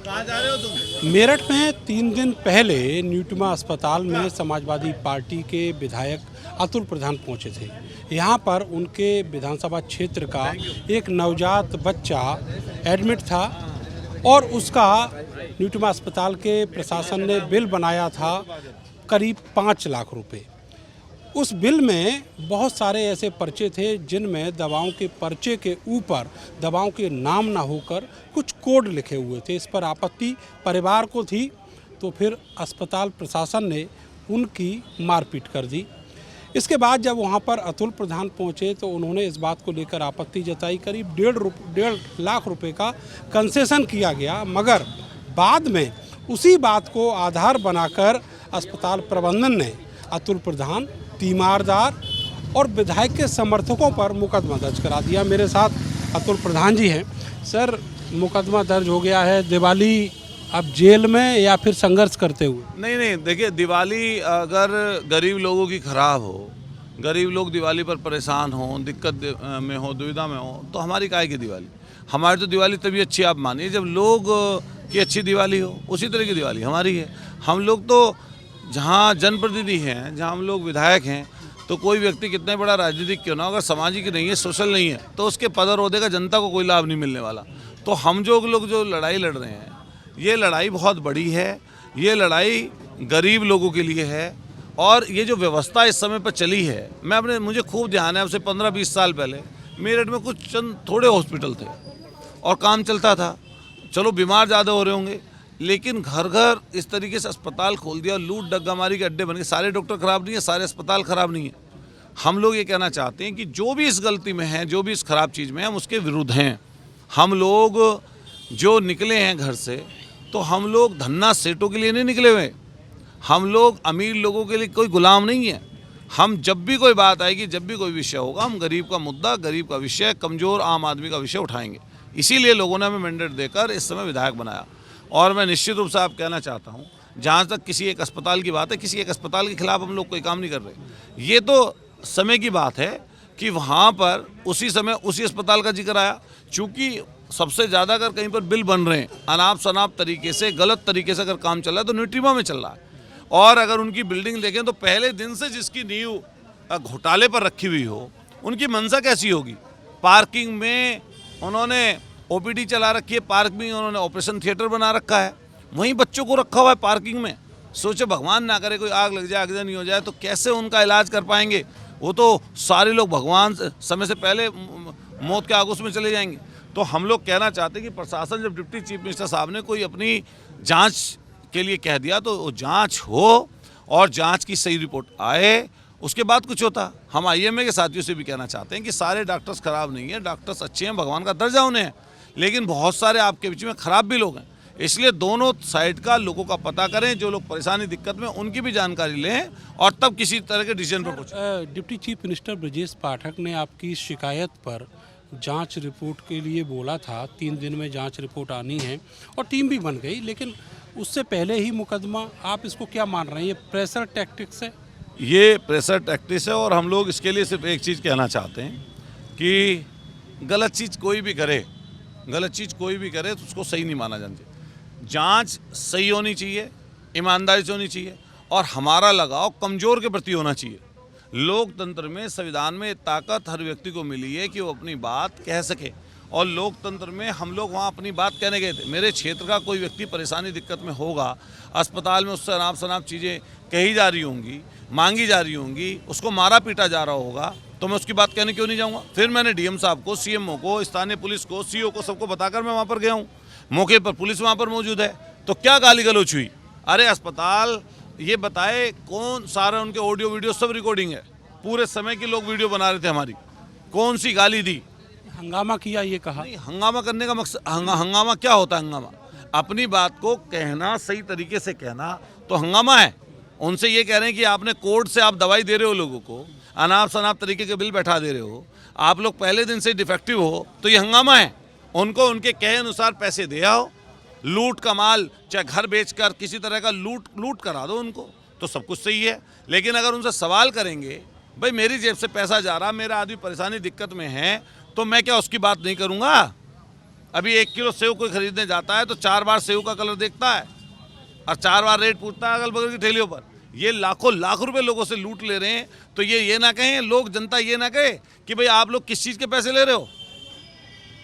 कहाँ जा रहे हो तुम? मेरठ में 3 दिन पहले न्यूट्मा अस्पताल में समाजवादी पार्टी के विधायक अतुल प्रधान पहुंचे थे। यहां पर उनके विधानसभा क्षेत्र का एक नवजात बच्चा एडमिट था और उसका न्यूट्मा अस्पताल के प्रशासन ने बिल बनाया था करीब 5 लाख रुपए। उस बिल में बहुत सारे ऐसे पर्चे थे जिनमें दवाओं के पर्चे के ऊपर दवाओं के नाम ना होकर कुछ कोड लिखे हुए थे। इस पर आपत्ति परिवार को थी, तो फिर अस्पताल प्रशासन ने उनकी मारपीट कर दी। इसके बाद जब वहां पर अतुल प्रधान पहुंचे तो उन्होंने इस बात को लेकर आपत्ति जताई। करीब 1.5 लाख रुपए का कंसेशन किया गया, मगर बाद में उसी बात को आधार बनाकर अस्पताल प्रबंधन ने अतुल प्रधान, तीमारदार और विधायक के समर्थकों पर मुकदमा दर्ज करा दिया। मेरे साथ अतुल प्रधान जी हैं। सर, मुकदमा दर्ज हो गया है। दिवाली अब जेल में या फिर संघर्ष करते हुए? नहीं, देखिए, दिवाली अगर गरीब लोगों की खराब हो, गरीब लोग दिवाली पर परेशान हो, दिक्कत में हो, दुविधा में हो, तो हमारी काहे की दिवाली? हमारी तो दिवाली तभी अच्छी आप मानिए जब लोग की अच्छी दिवाली हो। उसी तरह की दिवाली हमारी है। हम लोग तो जहाँ जनप्रतिनिधि हैं, जहाँ हम लोग विधायक हैं, तो कोई व्यक्ति कितने बड़ा राजनीतिक क्यों ना, अगर सामाजिक नहीं है, सोशल नहीं है, तो उसके पद और ओहदे का जनता को कोई लाभ नहीं मिलने वाला। तो हम जो लोग जो लड़ाई लड़ रहे हैं, ये लड़ाई बहुत बड़ी है। ये लड़ाई गरीब लोगों के लिए है। और ये जो व्यवस्था इस समय पर चली है, मुझे खूब ध्यान है, अब से 15-20 साल पहले मेरठ में कुछ चंद थोड़े हॉस्पिटल थे और काम चलता था। चलो बीमार ज़्यादा हो रहे होंगे, लेकिन घर घर इस तरीके से अस्पताल खोल दिया, लूट डग्गामारी के अड्डे बन गए। सारे डॉक्टर खराब नहीं है, सारे अस्पताल खराब नहीं है। हम लोग ये कहना चाहते हैं कि जो भी इस गलती में है, जो भी इस खराब चीज़ में है, हम उसके विरुद्ध हैं। हम लोग जो निकले हैं घर से, तो हम लोग धन्ना सेठों के लिए नहीं निकले हुए। हम लोग अमीर लोगों के लिए कोई गुलाम नहीं है। हम जब भी कोई बात आएगी, जब भी कोई विषय होगा, हम गरीब का मुद्दा, गरीब का विषय, कमज़ोर आम आदमी का विषय उठाएंगे। इसीलिए लोगों ने हमें मैंडेट देकर इस समय विधायक बनाया। और मैं निश्चित रूप से आप कहना चाहता हूँ, जहाँ तक किसी एक अस्पताल की बात है, किसी एक अस्पताल के खिलाफ हम लोग कोई काम नहीं कर रहे। ये तो समय की बात है कि वहाँ पर उसी समय उसी अस्पताल का जिक्र आया। चूँकि सबसे ज़्यादा अगर कहीं पर बिल बन रहे हैं अनाप शनाप तरीके से, गलत तरीके से अगर काम चल रहा है, तो न्यूट्रिमा में चल रहा है। और अगर उनकी बिल्डिंग देखें तो पहले दिन से जिसकी नींव घोटाले पर रखी हुई हो, उनकी मंशा कैसी होगी? पार्किंग में उन्होंने ओपीडी चला रखी है, पार्क में उन्होंने ऑपरेशन थिएटर बना रखा है, वहीं बच्चों को रखा हुआ है पार्किंग में। सोचो, भगवान ना करे कोई आग लग जाए, एक्सीडेंट हो जाए, तो कैसे उनका इलाज कर पाएंगे? वो तो सारे लोग भगवान समय से पहले मौत के आगोश में चले जाएंगे। तो हम लोग कहना चाहते हैं कि प्रशासन, जब डिप्टी चीफ मिनिस्टर साहब ने कोई अपनी जांच के लिए कह दिया, तो वो जांच हो और जांच की सही रिपोर्ट आए, उसके बाद कुछ होता। हम आईएमए के साथियों से भी कहना चाहते हैं कि सारे डॉक्टर्स खराब नहीं है, डॉक्टर्स अच्छे हैं, भगवान का दर्जा उन्हें है, लेकिन बहुत सारे आपके बीच में खराब भी लोग हैं। इसलिए दोनों साइड का लोगों का पता करें, जो लोग परेशानी दिक्कत में, उनकी भी जानकारी लें और तब किसी तरह के डिसीजन पर पहुँचें। Deputy chief minister Brajesh Pathak ने आपकी शिकायत पर जांच रिपोर्ट के लिए बोला था। 3 दिन में जांच रिपोर्ट आनी है और टीम भी बन गई, लेकिन उससे पहले ही मुकदमा, आप इसको क्या मान रहे हैं? ये प्रेशर टैक्टिक्स है? ये प्रेशर टैक्टिक्स है। और हम लोग इसके लिए सिर्फ एक चीज़ कहना चाहते हैं कि गलत चीज़ कोई भी करे तो उसको सही नहीं माना जाना चाहिए। जांच सही होनी चाहिए, ईमानदारी से होनी चाहिए, और हमारा लगाव कमज़ोर के प्रति होना चाहिए। लोकतंत्र में, संविधान में ताकत हर व्यक्ति को मिली है कि वो अपनी बात कह सके, और लोकतंत्र में हम लोग वहाँ अपनी बात कहने गए थे। मेरे क्षेत्र का कोई व्यक्ति परेशानी दिक्कत में होगा, अस्पताल में उससे अनाप शनाप चीज़ें कही जा रही होंगी, मांगी जा रही होंगी, उसको मारा पीटा जा रहा होगा, तो मैं उसकी बात कहने क्यों नहीं जाऊँगा? फिर मैंने डीएम साहब को, सीएमओ को, स्थानीय पुलिस को, सीओ को, सबको बताकर मैं वहाँ पर गया हूँ। मौके पर पुलिस वहाँ पर मौजूद है, तो क्या गाली गलौच हुई? अरे अस्पताल ये बताए कौन, सारा उनके ऑडियो वीडियो सब रिकॉर्डिंग है, पूरे समय के लोग वीडियो बना रहे थे हमारी। कौन सी गाली दी? हंगामा किया, ये कहा। नहीं, हंगामा करने का मकसद, हंगामा क्या होता है? हंगामा अपनी बात को कहना, सही तरीके से कहना, तो हंगामा है। उनसे ये कह रहे हैं कि आपने कोर्ट से आप दवाई दे रहे हो लोगों को, अनाप शनाप तरीके के बिल बैठा दे रहे हो, आप लोग पहले दिन से डिफेक्टिव हो, तो ये हंगामा है। उनको उनके कहे अनुसार पैसे दे आओ, लूट का माल, चाहे घर बेचकर किसी तरह का लूट करा दो उनको, तो सब कुछ सही है। लेकिन अगर उनसे सवाल करेंगे, भाई मेरी जेब से पैसा जा रहा, मेरा आदमी परेशानी दिक्कत में है, तो मैं क्या उसकी बात नहीं करूँगा? अभी 1 किलो सेव कोई खरीदने जाता है तो 4 बार सेव का कलर देखता है और 4 बार रेट पूछता है अगल बगल की ठेलियों पर। ये लाखों लाख रुपए लोगों से लूट ले रहे हैं। तो ये ना कहें लोग, जनता ये ना कहे कि भाई आप लोग किस चीज़ के पैसे ले रहे हो।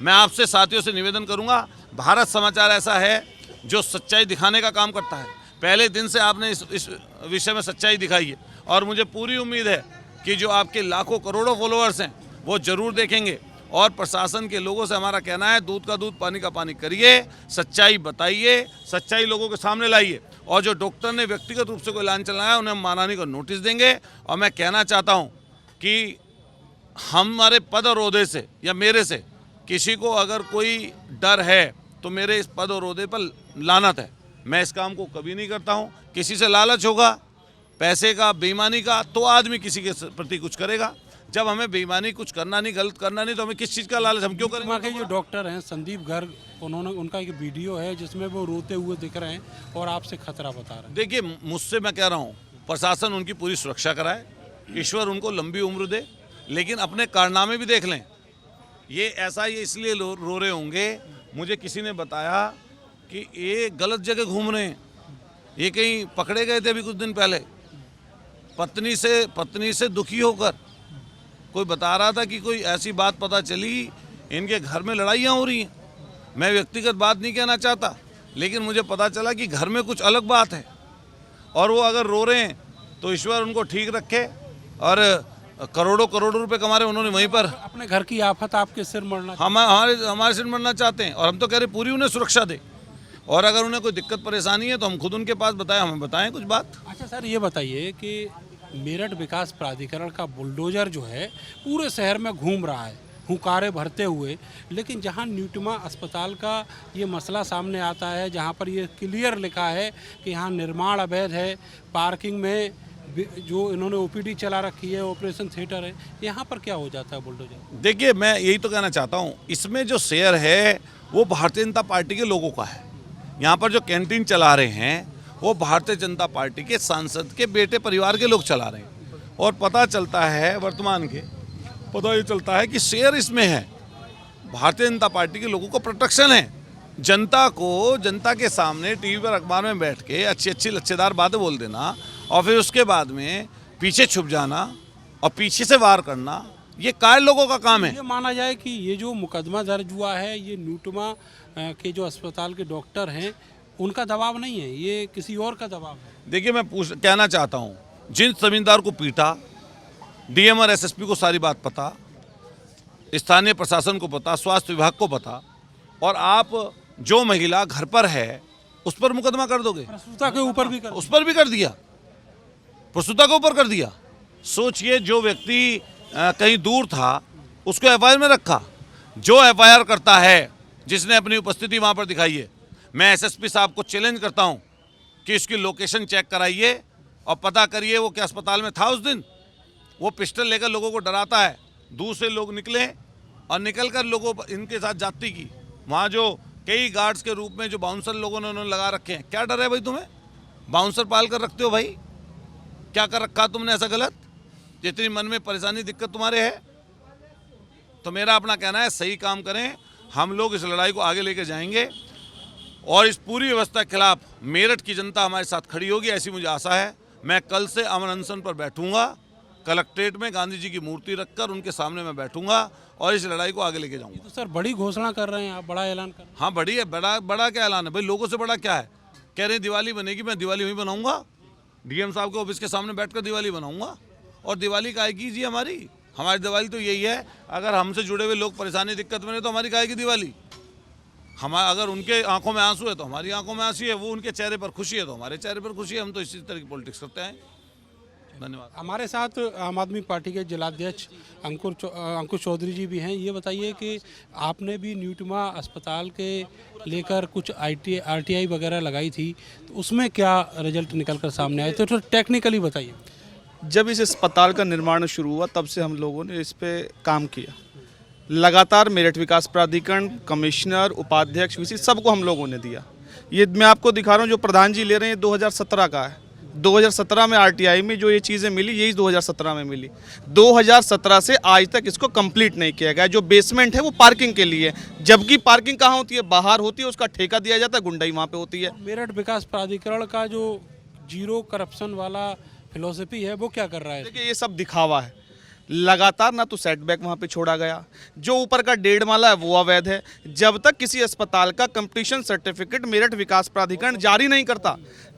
मैं आपसे साथियों से निवेदन करूंगा, भारत समाचार ऐसा है जो सच्चाई दिखाने का काम करता है। पहले दिन से आपने इस विषय में सच्चाई दिखाई है और मुझे पूरी उम्मीद है कि जो आपके लाखों करोड़ों फॉलोअर्स हैं वो ज़रूर देखेंगे। और प्रशासन के लोगों से हमारा कहना है, दूध का दूध पानी का पानी करिए, सच्चाई बताइए, सच्चाई लोगों के सामने लाइए। और जो डॉक्टर ने व्यक्तिगत रूप से कोई ऐलान चलाया उन्हें मानहानि का नोटिस देंगे। और मैं कहना चाहता हूँ कि हमारे पद और ओहदे से या मेरे से किसी को अगर कोई डर है तो मेरे इस पद और ओहदे पर लानत है। मैं इस काम को कभी नहीं करता हूँ। किसी से लालच होगा पैसे का, बेईमानी का, तो आदमी किसी के प्रति कुछ करेगा। जब हमें बेईमानी कुछ करना नहीं, गलत करना नहीं, तो हमें किस चीज़ का लालच, हम क्यों करें। वहाँ के जो डॉक्टर हैं संदीप गर्ग, उनका एक वीडियो है जिसमें वो रोते हुए दिख रहे हैं और आपसे खतरा बता रहे हैं। देखिए, मुझसे मैं कह रहा हूँ प्रशासन उनकी पूरी सुरक्षा कराए, ईश्वर उनको लंबी उम्र दे, लेकिन अपने कारनामे भी देख लें। ये ऐसा ये इसलिए रो रहे होंगे, मुझे किसी ने बताया कि ये गलत जगह घूम रहे हैं, ये कहीं पकड़े गए थे अभी कुछ दिन पहले पत्नी से दुखी होकर। कोई बता रहा था कि कोई ऐसी बात पता चली इनके घर में लड़ाइयाँ हो रही हैं। मैं व्यक्तिगत बात नहीं कहना चाहता, लेकिन मुझे पता चला कि घर में कुछ अलग बात है। और वो अगर रो रहे हैं तो ईश्वर उनको ठीक रखे। और करोड़ों करोड़ों रुपए कमा रहे उन्होंने वहीं पर। अपने घर की आफत आपके सिर मरना, हमारे सिर मरना चाहते हैं। और हम तो कह रहे पूरी उन्हें सुरक्षा दे। और अगर उन्हें कोई दिक्कत परेशानी है तो हम खुद उनके पास बताएं, हमें बताएं कुछ बात। अच्छा सर, ये बताइए कि मेरठ विकास प्राधिकरण का बुलडोजर जो है पूरे शहर में घूम रहा है हुंकारे भरते हुए, लेकिन जहां न्यूटमा अस्पताल का ये मसला सामने आता है, जहां पर ये क्लियर लिखा है कि यहाँ निर्माण अवैध है, पार्किंग में जो इन्होंने ओपीडी चला रखी है, ऑपरेशन थिएटर है, यहाँ पर क्या हो जाता है बुलडोजर। देखिए, मैं यही तो कहना चाहता हूँ, इसमें जो शेयर है वो भारतीय जनता पार्टी के लोगों का है। यहाँ पर जो कैंटीन चला रहे हैं वो भारतीय जनता पार्टी के सांसद के बेटे परिवार के लोग चला रहे हैं। और पता चलता है वर्तमान के पता ये चलता है कि शेयर इसमें है। भारतीय जनता पार्टी के लोगों को प्रोटेक्शन है। जनता को, जनता के सामने टीवी पर अखबार में बैठ के अच्छी अच्छी लच्छेदार बातें बोल देना और फिर उसके बाद में पीछे छुप जाना और पीछे से वार करना, ये काय लोगों का काम है। ये माना जाए कि ये जो मुकदमा दर्ज हुआ है ये न्यूटमा के जो अस्पताल के डॉक्टर हैं उनका दबाव नहीं है, ये किसी और का दबाव है। देखिए, मैं कहना चाहता हूँ, जिन जमींदार को पीटा, डीएम और एसएसपी को सारी बात पता, स्थानीय प्रशासन को पता, स्वास्थ्य विभाग को पता, और आप जो महिला घर पर है उस पर मुकदमा कर दोगे। प्रसूता के ऊपर भी उस पर भी कर दिया, प्रसूता के ऊपर कर दिया। सोचिए, जो व्यक्ति कहीं दूर था उसको एफआईआर में रखा। जो एफआईआर करता है, जिसने अपनी उपस्थिति वहाँ पर दिखाई है, मैं एसएसपी साहब को चैलेंज करता हूँ कि इसकी लोकेशन चेक कराइए और पता करिए वो क्या अस्पताल में था उस दिन। वो पिस्टल लेकर लोगों को डराता है। दूर से लोग निकले और निकलकर लोगों इनके साथ जाती की। वहाँ जो कई गार्ड्स के रूप में जो बाउंसर लोगों ने उन्होंने लगा रखे हैं। क्या डर है भाई तुम्हें? बाउंसर पाल कर रखते हो भाई? क्या कर रखा तुमने ऐसा गलत? जितनी मन में परेशानी दिक्कत तुम्हारे है। तो मेरा अपना कहना है, सही काम करें। हम लोग इस लड़ाई को आगे लेके जाएंगे और इस पूरी व्यवस्था के खिलाफ मेरठ की जनता हमारे साथ खड़ी होगी, ऐसी मुझे आशा है। मैं कल से अमन अनशन पर बैठूंगा, कलेक्ट्रेट में गांधी जी की मूर्ति रखकर उनके सामने मैं बैठूंगा और इस लड़ाई को आगे लेके जाऊंगा। तो सर बड़ी घोषणा कर रहे हैं आप, बड़ा ऐलान कर रहे हैं। हाँ, बड़ी है। बड़ा क्या ऐलान है भाई? लोगों से बड़ा क्या है? कह रहे हैं दिवाली बनेगी, मैं दिवाली वहीं बनाऊंगा, डीएम साहब के ऑफिस के सामने बैठकर दिवाली बनाऊंगा। और दिवाली काय की जी? हमारी दिवाली तो यही है, अगर हमसे जुड़े हुए लोग परेशानी दिक्कत में, तो हमारी काय की दिवाली? अगर उनके आंखों में आंसू है तो हमारी आंखों में आंसू है, वो उनके चेहरे पर खुशी है तो हमारे चेहरे पर खुशी है। हम तो इसी तरह की पॉलिटिक्स करते हैं। धन्यवाद। हमारे साथ आम आदमी पार्टी के जिलाध्यक्ष अंकुश चौधरी जी भी हैं। ये बताइए कि आपने भी न्यूटमा अस्पताल के लेकर कुछ आरटीआई वगैरह लगाई थी, तो उसमें क्या रिजल्ट निकल कर सामने आए? तो टेक्निकली बताइए। जब इस अस्पताल का निर्माण शुरू हुआ तब से हम लोगों ने इस पे काम किया। लगातार मेरठ विकास प्राधिकरण, कमिश्नर, उपाध्यक्ष, वीसी सबको हम लोगों ने दिया। ये मैं आपको दिखा रहा हूँ, जो प्रधान जी ले रहे हैं 2017 का है। 2017 में आरटीआई में जो ये चीज़ें मिली, यही 2017 में मिली। 2017 से आज तक इसको कंप्लीट नहीं किया गया। जो बेसमेंट है वो पार्किंग के लिए, जबकि पार्किंग कहाँ होती है? बाहर होती है, उसका ठेका दिया जाता है, गुंडाई वहाँ पे होती है। मेरठ विकास प्राधिकरण का जो जीरो करप्शन वाला फिलॉसफी है वो क्या कर रहा है? देखिए, ये सब दिखावा है। लगातार ना तो सेटबैक वहाँ पे छोड़ा गया, जो ऊपर का 1.5 माला है वो अवैध है। जब तक किसी अस्पताल का कंप्लीशन सर्टिफिकेट मेरठ विकास प्राधिकरण जारी नहीं करता,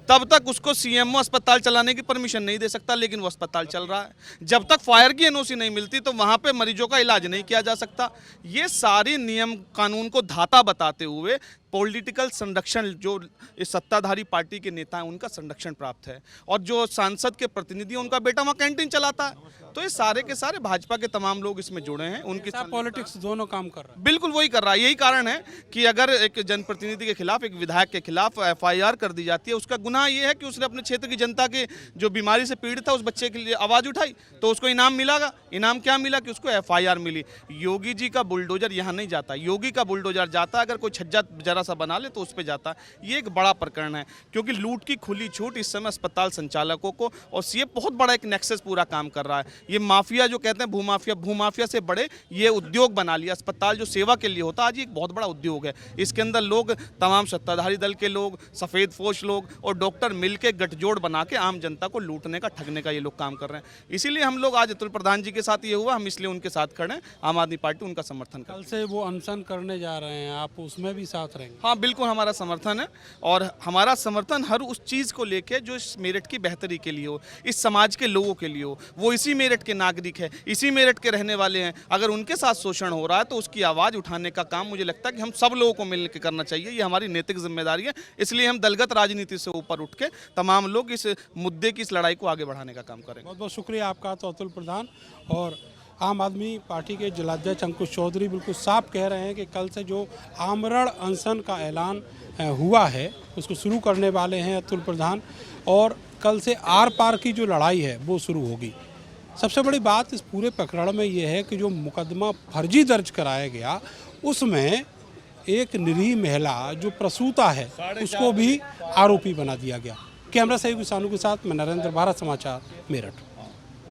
तब तक उसको सीएमओ अस्पताल चलाने की परमिशन नहीं दे सकता। लेकिन वो अस्पताल चल रहा है। जब तक फायर की एनओसी नहीं मिलती तो वहाँ पे मरीजों का इलाज नहीं किया जा सकता। ये सारी नियम कानून को धाता बताते हुए पॉलिटिकल संरक्षण, जो इस सत्ताधारी पार्टी के नेता हैं उनका संरक्षण प्राप्त है, और जो सांसद के प्रतिनिधि उनका बेटा वहाँ कैंटीन चलाता है। तो ये सारे के सारे भाजपा के तमाम लोग इसमें जुड़े हैं। उनकी पॉलिटिक्स दोनों काम कर रहा है। बिल्कुल वही कर रहा है। यही कारण है कि अगर एक जनप्रतिनिधि के खिलाफ, एक विधायक के खिलाफ एफआईआर कर दी जाती है, उसका गुनाह ये है कि उसने अपने क्षेत्र की जनता के जो बीमारी से पीड़ित था उस बच्चे के लिए आवाज़ उठाई, तो उसको इनाम मिलेगा। इनाम क्या मिला? कि उसको एफआईआर मिली। योगी जी का बुलडोजर यहाँ नहीं जाता। योगी का बुलडोजर जाता, अगर कोई छज्जा जरा सा बना ले तो उस पर जाता है। ये एक बड़ा प्रकरण है, क्योंकि लूट की खुली छूट इस समय अस्पताल संचालकों को, और सीए बहुत बड़ा एक नेक्सस पूरा काम कर रहा है। ये माफिया जो कहते हैं भूमाफिया से बड़े ये उद्योग बना लिया। अस्पताल जो सेवा के लिए होता, आज ये एक बहुत बड़ा उद्योग है। इसके अंदर लोग, तमाम सत्ताधारी दल के लोग, सफ़ेद पोश लोग और डॉक्टर मिलके गठजोड़ बना के आम जनता को लूटने का, ठगने का ये लोग काम कर रहे हैं। इसीलिए हम लोग आज अतुल प्रधान जी के साथ ये हुआ, हम इसलिए उनके साथ खड़े हैं। आम आदमी पार्टी उनका समर्थन कर। कल से वो अनशन करने जा रहे हैं, आप उसमें भी साथ रहेंगे? हाँ, बिल्कुल हमारा समर्थन है, और हमारा समर्थन हर उस चीज़ को लेके जो इस मेरठ की बेहतरी के लिए हो, इस समाज के लोगों के लिए हो। वो इसी मेरठ के नागरिक है, इसी मेरठ के रहने वाले हैं। अगर उनके साथ शोषण हो रहा है तो उसकी आवाज़ उठाने का काम मुझे लगता है कि हम सब लोगों को मिलकर करना चाहिए। ये हमारी नैतिक जिम्मेदारी है। इसलिए हम दलगत राजनीति से ऊपर उठ के तमाम लोग इस मुद्दे की, इस लड़ाई को आगे बढ़ाने का काम करेंगे। बहुत बहुत शुक्रिया आपका। तो अतुल प्रधान और आम आदमी पार्टी के जिलाध्यक्ष अंकुश चौधरी बिल्कुल साफ कह रहे हैं कि कल से जो आमरण अनशन का ऐलान हुआ है उसको शुरू करने वाले हैं अतुल प्रधान, और कल से आर पार की जो लड़ाई है वो शुरू होगी। सबसे बड़ी बात इस पूरे प्रकरण में ये है कि जो मुकदमा फर्जी दर्ज कराया गया उसमें एक निरीह महिला जो प्रसूता है उसको भी आरोपी बना दिया गया। कैमरा सहयोगी सानू के साथ मैं नरेंद्र, भारत समाचार, मेरठ।